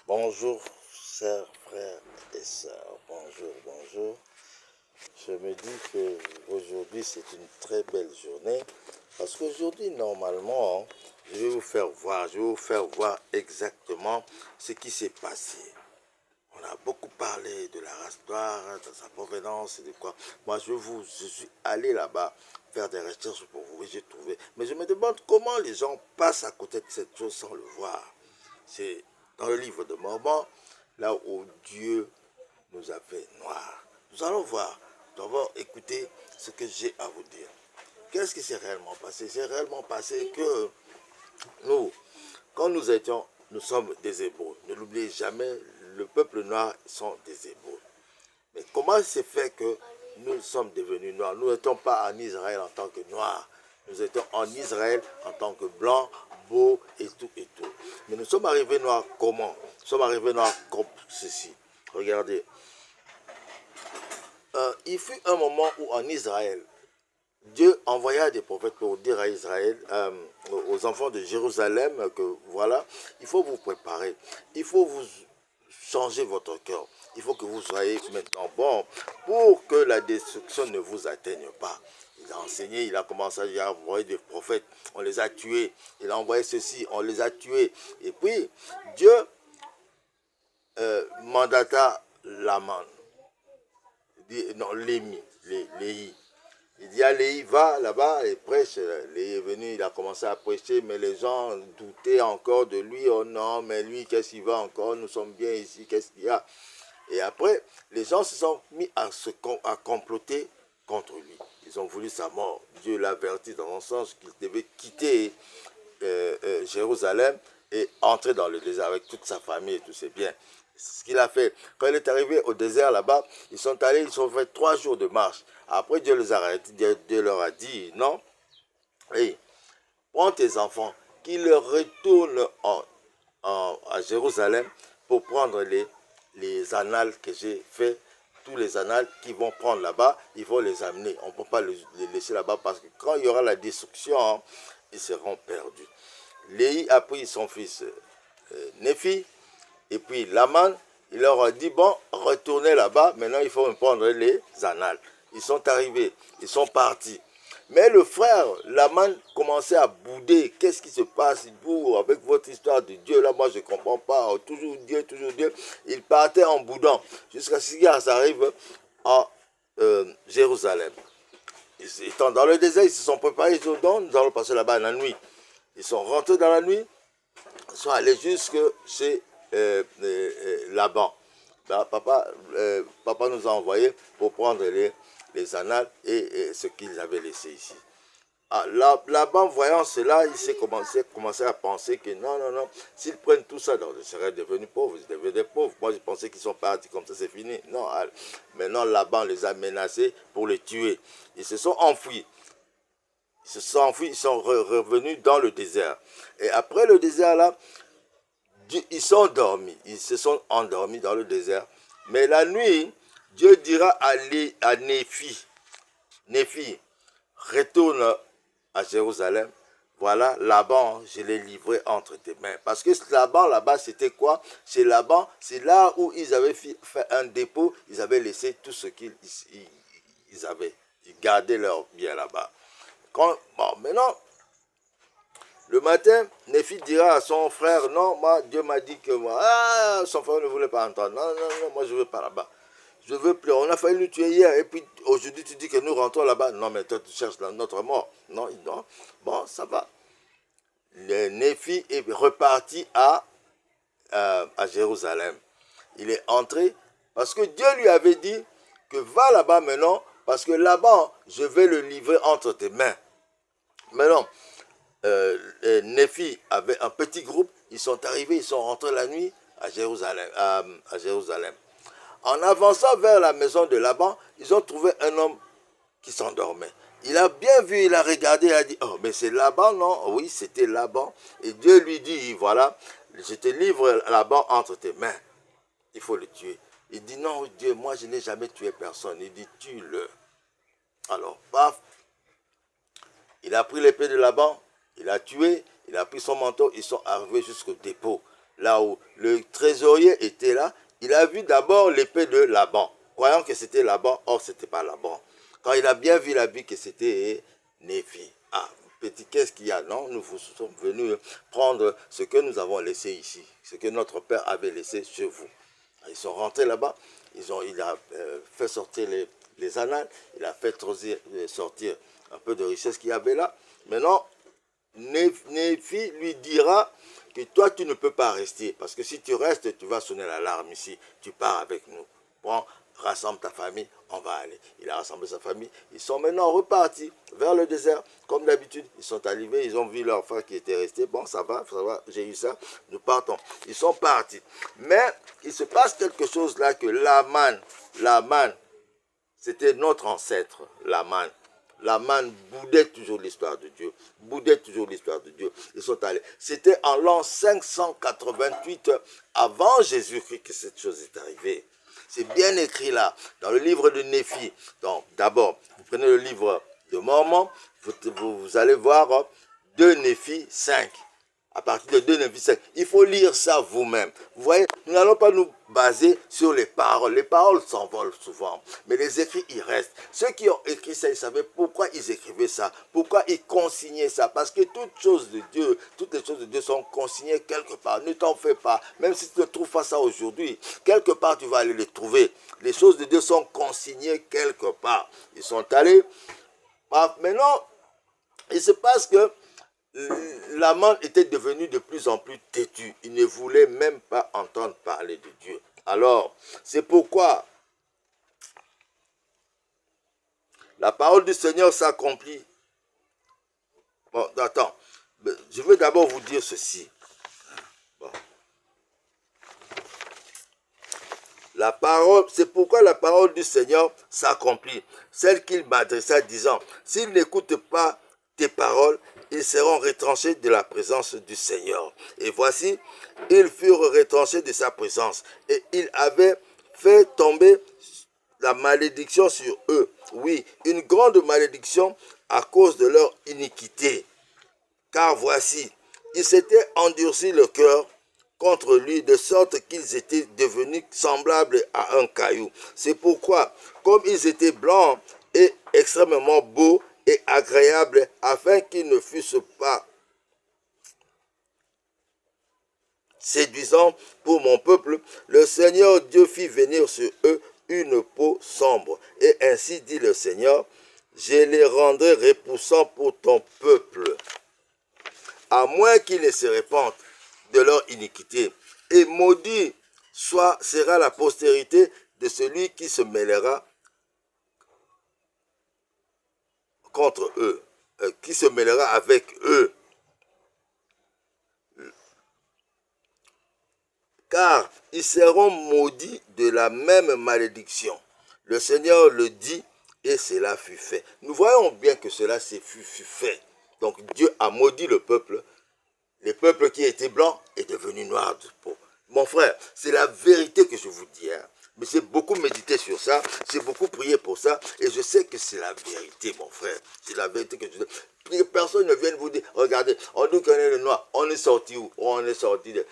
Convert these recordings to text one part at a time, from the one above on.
Bonjour, chers frères et sœurs. Bonjour, bonjour. Je me dis que aujourd'hui c'est une très belle journée parce qu'aujourd'hui normalement je vais vous faire voir exactement ce qui s'est passé. On a beaucoup parlé de la race noire, de sa provenance et de quoi. Moi je suis allé là-bas faire des recherches pour vous et j'ai trouvé. Mais je me demande comment les gens passent à côté de cette chose sans le voir. C'est dans le livre de Mormon, là où Dieu nous a fait noirs. Nous allons voir, nous allons écouter ce que j'ai à vous dire. Qu'est-ce qui s'est réellement passé? C'est réellement passé que nous, quand nous sommes des Hébreux. Ne l'oubliez jamais, le peuple noir sont des Hébreux. Mais comment c'est fait que nous sommes devenus noirs? Nous n'étions pas en Israël en tant que noirs. Nous étions en Israël en tant que blancs, beaux et tout et tout. Mais nous sommes arrivés noirs comment? Nous sommes arrivés noirs comme ceci. Regardez. Il fut un moment où en Israël, Dieu envoya des prophètes pour dire à Israël, aux enfants de Jérusalem, que voilà, il faut vous préparer, il faut vous changer votre cœur, il faut que vous soyez maintenant bons pour que la destruction ne vous atteigne pas. Il a enseigné, il a commencé à envoyer des prophètes, on les a tués, il a envoyé ceci, on les a tués. Et puis, Dieu mandata Laman, non, Léhi. Il dit à Léhi, va là-bas et prêche. Léhi est venu, il a commencé à prêcher, mais les gens doutaient encore de lui. Oh non, mais lui, qu'est-ce qu'il va encore? Nous sommes bien ici, qu'est-ce qu'il y a? Et après, les gens se sont mis à comploter contre lui. Ils ont voulu sa mort. Dieu l'a averti dans un sens qu'il devait quitter Jérusalem et entrer dans le désert avec toute sa famille et tous ses biens. C'est ce qu'il a fait. Quand il est arrivé au désert là-bas, ils sont allés, ils ont fait 3 jours de marche. Après, Dieu les a arrêtés. Dieu leur a dit, non, hey, prends tes enfants, qu'ils retournent à Jérusalem pour prendre les annales que j'ai fait. Tous les annales qu'ils vont prendre là-bas, ils vont les amener. On ne peut pas les laisser là-bas parce que quand il y aura la destruction, ils seront perdus. Léhi a pris son fils Néphi, et puis Laman, il leur a dit, bon, retournez là-bas, maintenant il faut me prendre les annales. Ils sont arrivés, ils sont partis. Mais le frère Laman commençait à bouder. Qu'est-ce qui se passe vous, avec votre histoire de Dieu? Là, moi, je ne comprends pas. Toujours Dieu, toujours Dieu. Il partait en boudant. Jusqu'à ce qu'ils arrivent à Jérusalem. Étant dans le désert, ils se sont préparés. Ils ont dit, nous allons passer là-bas la nuit. Ils sont rentrés dans la nuit. Ils sont allés jusque chez Laban. Là, papa nous a envoyés pour prendre les annales et ce qu'ils avaient laissé ici. Ah, Laban, voyant cela, il s'est commencé à penser que non, non, non, s'ils prennent tout ça, donc, ils seraient devenus pauvres, ils devenaient pauvres. Moi, je pensais qu'ils sont partis comme ça, c'est fini. Non, maintenant, Laban les a menacés pour les tuer. Ils se sont enfuis. Ils se sont enfuis, ils sont revenus dans le désert. Et après le désert, là, ils sont dormis. Ils se sont endormis dans le désert. Mais la nuit, Dieu dira à Néphi, Néphi, retourne à Jérusalem. Voilà, Laban, je l'ai livré entre tes mains. Parce que Laban, là-bas, c'était quoi? C'est Laban, c'est là où ils avaient fait un dépôt. Ils avaient laissé tout ce qu'ils avaient. Ils gardaient leurs biens là-bas. Bon, maintenant, le matin, Néphi dira à son frère, non, moi, Dieu m'a dit que moi, son frère ne voulait pas entendre. Non, non, non, moi, je ne veux pas là-bas. Je veux plus. On a failli nous tuer hier, et puis aujourd'hui, tu dis que nous rentrons là-bas. Non, mais toi, tu cherches notre mort. Non, non. Bon, ça va. Néphi est reparti à Jérusalem. Il est entré parce que Dieu lui avait dit que va là-bas maintenant, parce que là-bas, je vais le livrer entre tes mains. Maintenant, Néphi avait un petit groupe, ils sont arrivés, ils sont rentrés la nuit à Jérusalem. À Jérusalem. En avançant vers la maison de Laban, ils ont trouvé un homme qui s'endormait. Il a bien vu, il a regardé, il a dit, oh, mais c'est Laban, non? Oui, c'était Laban. Et Dieu lui dit, voilà, je te livre Laban entre tes mains. Il faut le tuer. Il dit, non, Dieu, moi je n'ai jamais tué personne. Il dit, tue-le. Alors, paf, il a pris l'épée de Laban, il a tué, il a pris son manteau, ils sont arrivés jusqu'au dépôt. là où le trésorier était là, il a vu d'abord l'épée de Laban, croyant que c'était Laban, or ce n'était pas Laban. Quand il a bien vu, il a vu que c'était Néphi. Ah, petit, qu'est-ce qu'il y a? Non, nous sommes venus prendre ce que nous avons laissé ici, ce que notre père avait laissé chez vous. Ils sont rentrés là-bas, il a fait sortir les annales, il a fait sortir un peu de richesse qu'il y avait là. Maintenant, Néphi lui dira que toi, tu ne peux pas rester, parce que si tu restes, tu vas sonner l'alarme ici, tu pars avec nous. Prends, rassemble ta famille, on va aller. Il a rassemblé sa famille, ils sont maintenant repartis vers le désert, comme d'habitude. Ils sont arrivés, ils ont vu leur frère qui était resté, bon, ça va, j'ai eu ça, nous partons. Ils sont partis. Mais il se passe quelque chose là que Laman, c'était notre ancêtre, Laman. Laman boudait toujours l'histoire de Dieu. Ils sont allés. C'était en l'an 588 avant Jésus-Christ que cette chose est arrivée. C'est bien écrit là, dans le livre de Néphi. Donc, d'abord, vous prenez le livre de Mormon, vous allez voir 2 Néphi 5. À partir de 2 Néphi 5. Il faut lire ça vous-même. Vous voyez, nous n'allons pas nous baser sur les paroles. Les paroles s'envolent souvent, mais les écrits, ils restent. Ceux qui ont écrit ça, ils savaient pourquoi ils écrivaient ça, pourquoi ils consignaient ça. Parce que toutes les choses de Dieu sont consignées quelque part. Ne t'en fais pas. Même si tu ne trouves pas ça aujourd'hui, quelque part, tu vas aller les trouver. Les choses de Dieu sont consignées quelque part. Ils sont allés. Maintenant, il se passe que Laman était devenu de plus en plus têtu. Il ne voulait même pas entendre parler de Dieu. Alors, c'est pourquoi la parole du Seigneur s'accomplit. Bon, attends. Je veux d'abord vous dire ceci. Bon. La parole, c'est pourquoi la parole du Seigneur s'accomplit. Celle qu'il m'adressa disant, s'ils n'écoutent pas tes paroles, ils seront retranchés de la présence du Seigneur. Et voici, ils furent retranchés de sa présence. Et il avait fait tomber la malédiction sur eux. Oui, une grande malédiction à cause de leur iniquité. Car voici, ils s'étaient endurcis le cœur contre lui, de sorte qu'ils étaient devenus semblables à un caillou. C'est pourquoi, comme ils étaient blancs et extrêmement beaux et agréables, afin qu'ils ne fussent pas séduisants pour mon peuple, le Seigneur Dieu fit venir sur eux une peau sombre. Et ainsi dit le Seigneur, je les rendrai repoussants pour ton peuple, à moins qu'ils ne se répandent de leur iniquité. Et maudit sera la postérité de celui qui se mêlera contre eux, qui se mêlera avec eux. Car ils seront maudits de la même malédiction. Le Seigneur le dit, et cela fut fait. Nous voyons bien que cela fut fait. Donc Dieu a maudit le peuple qui était blanc est devenu noir de peau. Mon frère, c'est la vérité que je vous dis. Mais j'ai beaucoup médité sur ça, j'ai beaucoup prié pour ça, et je sais que c'est la vérité, mon frère. C'est la vérité que je dis. Personne ne vient vous dire, regardez, on nous connaît le noir, on est sorti où? On est sorti de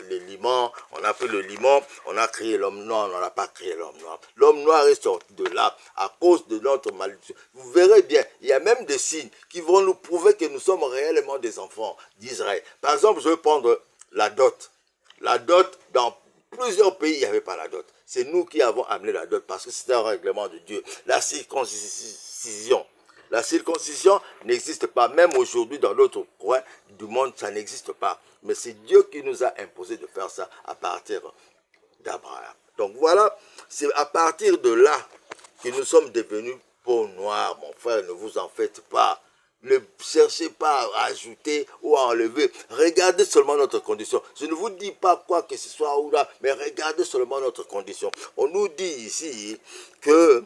les limans, on a pris le liman, on a créé l'homme noir, on n'a pas créé l'homme noir. L'homme noir est sorti de là à cause de notre malédiction. Vous verrez bien, il y a même des signes qui vont nous prouver que nous sommes réellement des enfants d'Israël. Par exemple, je vais prendre la dot. La dot, dans plusieurs pays, il n'y avait pas la dot. C'est nous qui avons amené la dot parce que c'était un règlement de Dieu. La circoncision. La circoncision n'existe pas. Même aujourd'hui, dans d'autres coins du monde, ça n'existe pas. Mais c'est Dieu qui nous a imposé de faire ça à partir d'Abraham. Donc voilà, c'est à partir de là que nous sommes devenus peau noire. Mon frère, ne vous en faites pas. Ne cherchez pas à ajouter ou à enlever. Regardez seulement notre condition. Je ne vous dis pas quoi que ce soit ou là, mais regardez seulement notre condition. On nous dit ici que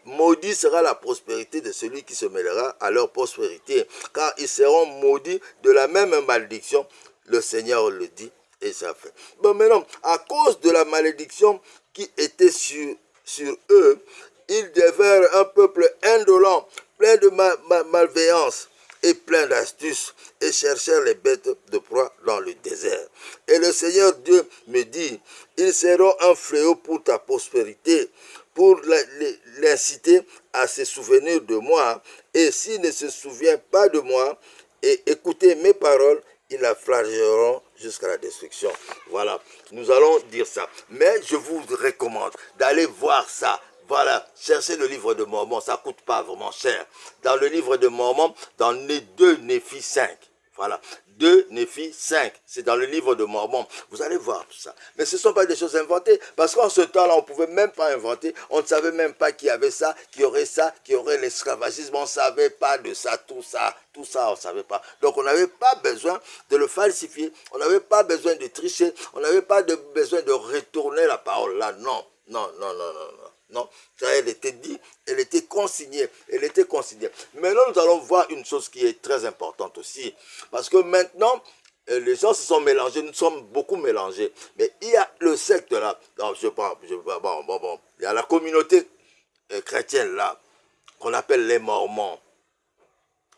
maudit sera la prospérité de celui qui se mêlera à leur prospérité, car ils seront maudits de la même malédiction. Le Seigneur le dit et ça fait. Bon, maintenant, à cause de la malédiction qui était sur eux, ils devinrent un peuple indolent, plein de malveillance, et pleins d'astuces et cherchèrent les bêtes de proie dans le désert. Et le Seigneur Dieu me dit, ils seront un fléau pour ta prospérité, pour l'inciter à se souvenir de moi. Et s'il ne se souvient pas de moi et écouter mes paroles, ils la flagelleront jusqu'à la destruction. Voilà, nous allons dire ça. Mais je vous recommande d'aller voir ça. Voilà, cherchez le livre de Mormon, ça ne coûte pas vraiment cher. Dans le livre de Mormon, dans les 2 Néphi 5, voilà, 2 Néphi 5, c'est dans le livre de Mormon. Vous allez voir tout ça. Mais ce ne sont pas des choses inventées, parce qu'en ce temps-là, on ne pouvait même pas inventer, on ne savait même pas qu'il y avait ça, qu'il y aurait l'esclavagisme, on ne savait pas de ça, tout ça, on ne savait pas. Donc on n'avait pas besoin de le falsifier, on n'avait pas besoin de tricher, on n'avait pas besoin de retourner la parole là, non. Non, ça, elle était dit, elle était consignée, Maintenant, nous allons voir une chose qui est très importante aussi. Parce que maintenant, les gens se sont mélangés, nous sommes beaucoup mélangés. Mais il y a le secte là, non, il y a la communauté chrétienne là, qu'on appelle les Mormons,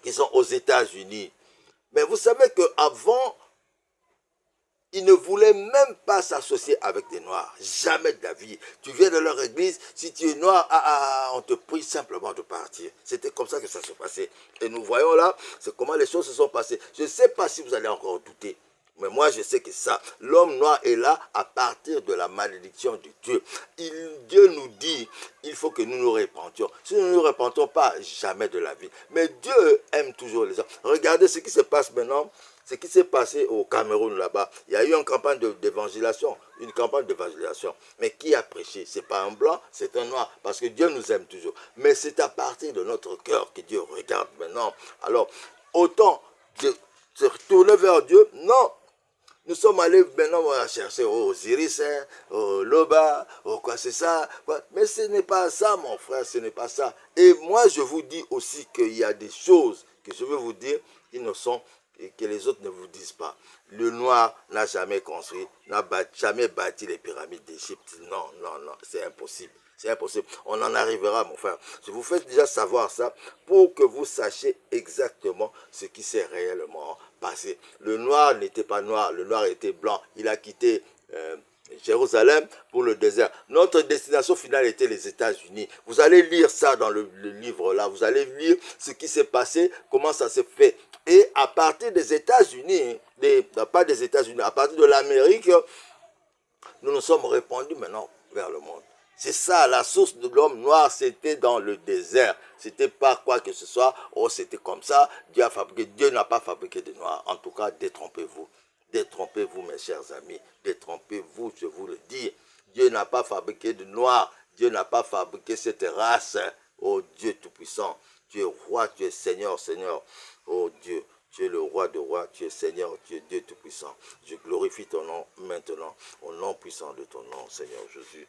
qui sont aux États-Unis. Mais vous savez qu'avant, ils ne voulaient même pas s'associer avec des Noirs. Jamais de la vie. Tu viens de leur église, si tu es noir, on te prie simplement de partir. C'était comme ça que ça se passait. Et nous voyons là, c'est comment les choses se sont passées. Je ne sais pas si vous allez encore douter. Mais moi, je sais que ça, l'homme noir est là à partir de la malédiction de Dieu. Dieu nous dit, il faut que nous nous repentions. Si nous ne nous repentons pas, jamais de la vie. Mais Dieu aime toujours les hommes. Regardez ce qui se passe maintenant. Ce qui s'est passé au Cameroun là-bas, il y a eu une campagne d'évangélisation, Mais qui a prêché? Ce n'est pas un blanc, c'est un noir, parce que Dieu nous aime toujours. Mais c'est à partir de notre cœur que Dieu regarde maintenant. Alors, autant de se retourner vers Dieu, non. Nous sommes allés maintenant chercher Osiris, Loba, quoi c'est ça. Mais ce n'est pas ça, mon frère, ce n'est pas ça. Et moi, je vous dis aussi qu'il y a des choses que je veux vous dire qui ne sont et que les autres ne vous disent pas. Le noir n'a jamais construit, n'a jamais bâti les pyramides d'Égypte. Non, c'est impossible. C'est impossible. On en arrivera, mon frère. Je vous fais déjà savoir ça pour que vous sachiez exactement ce qui s'est réellement passé. Le noir n'était pas noir, le noir était blanc. Il a quitté Jérusalem pour le désert. Notre destination finale était les États-Unis. Vous allez lire ça dans le livre là. Vous allez lire ce qui s'est passé, comment ça s'est fait. Et à partir des États-Unis, pas des États-Unis, à partir de l'Amérique, nous nous sommes répandus maintenant vers le monde. C'est ça, la source de l'homme noir, c'était dans le désert. C'était pas quoi que ce soit, c'était comme ça, Dieu n'a pas fabriqué de noirs. En tout cas, détrompez-vous. Détrompez-vous, mes chers amis. Détrompez-vous, je vous le dis. Dieu n'a pas fabriqué de noirs. Dieu n'a pas fabriqué cette race. Oh Dieu Tout-Puissant, tu es roi, tu es Seigneur. Oh Dieu, tu es le roi de rois, tu es Seigneur, tu es Dieu Tout-Puissant. Je glorifie ton nom maintenant, au nom puissant de ton nom, Seigneur Jésus.